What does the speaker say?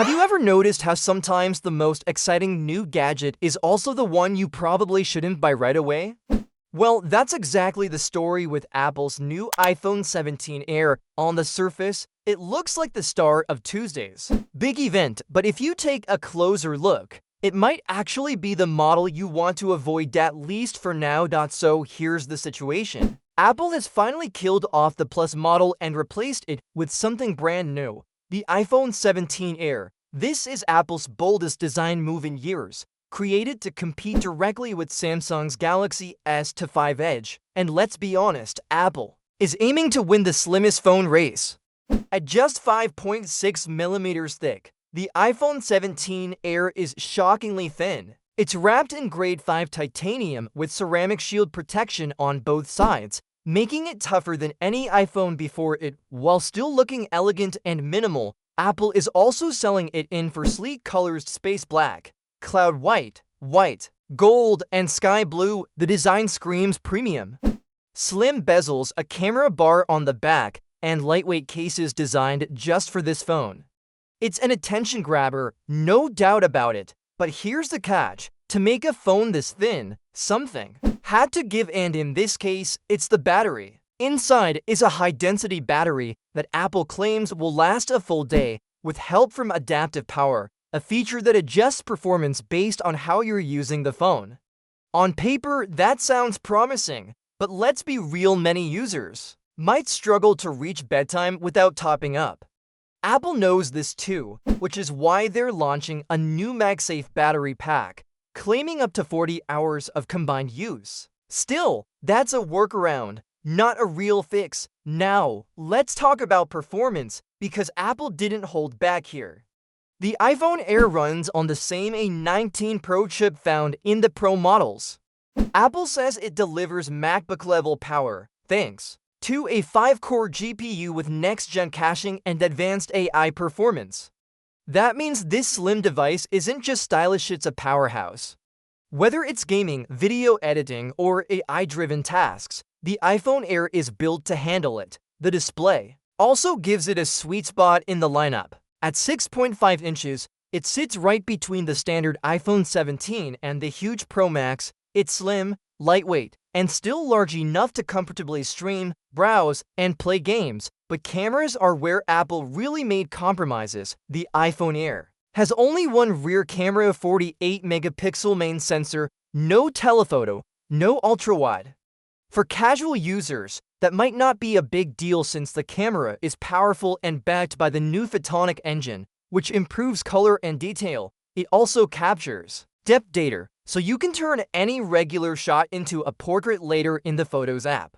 Have you ever noticed how sometimes the most exciting new gadget is also the one you probably shouldn't buy right away? Well, that's exactly the story with Apple's new iPhone 17 Air. On the surface, it looks like the start of Tuesday's big event, but if you take a closer look, it might actually be the model you want to avoid, at least for now. So here's the situation. Apple has finally killed off the Plus model and replaced it with something brand new, the iPhone 17 Air. This is Apple's boldest design move in years, created to compete directly with Samsung's Galaxy S5 Edge. And let's be honest, Apple is aiming to win the slimmest phone race. At just 5.6 millimeters thick, the iPhone 17 Air is shockingly thin. It's wrapped in grade 5 titanium with ceramic shield protection on both sides, making it tougher than any iPhone before it. While still looking elegant and minimal, Apple is also selling it in for sleek colors: space black, cloud white, white, gold, and sky blue. The design screams premium. Slim bezels, a camera bar on the back, and lightweight cases designed just for this phone. It's an attention grabber, no doubt about it. But here's the catch. To make a phone this thin, something had to give, and in this case, it's the battery. Inside is a high-density battery that Apple claims will last a full day, with help from adaptive power, a feature that adjusts performance based on how you're using the phone. On paper, that sounds promising, but let's be real, many users might struggle to reach bedtime without topping up. Apple knows this too, which is why they're launching a new MagSafe battery pack, claiming up to 40 hours of combined use. Still, that's a workaround, not a real fix. Now, let's talk about performance, because Apple didn't hold back here. The iPhone Air runs on the same A19 Pro chip found in the Pro models. Apple says it delivers MacBook-level power, thanks to a 5-core GPU with next-gen caching and advanced AI performance. That means this slim device isn't just stylish, it's a powerhouse. Whether it's gaming, video editing, or AI-driven tasks, the iPhone Air is built to handle it. The display also gives it a sweet spot in the lineup. At 6.5 inches, it sits right between the standard iPhone 17 and the huge Pro Max. It's slim, lightweight, and still large enough to comfortably stream, browse, and play games. But cameras are where Apple really made compromises. The iPhone Air has only one rear camera, 48-megapixel main sensor, no telephoto, no ultra-wide. For casual users, that might not be a big deal since the camera is powerful and backed by the new Photonic engine, which improves color and detail. It also captures depth data, so you can turn any regular shot into a portrait later in the Photos app.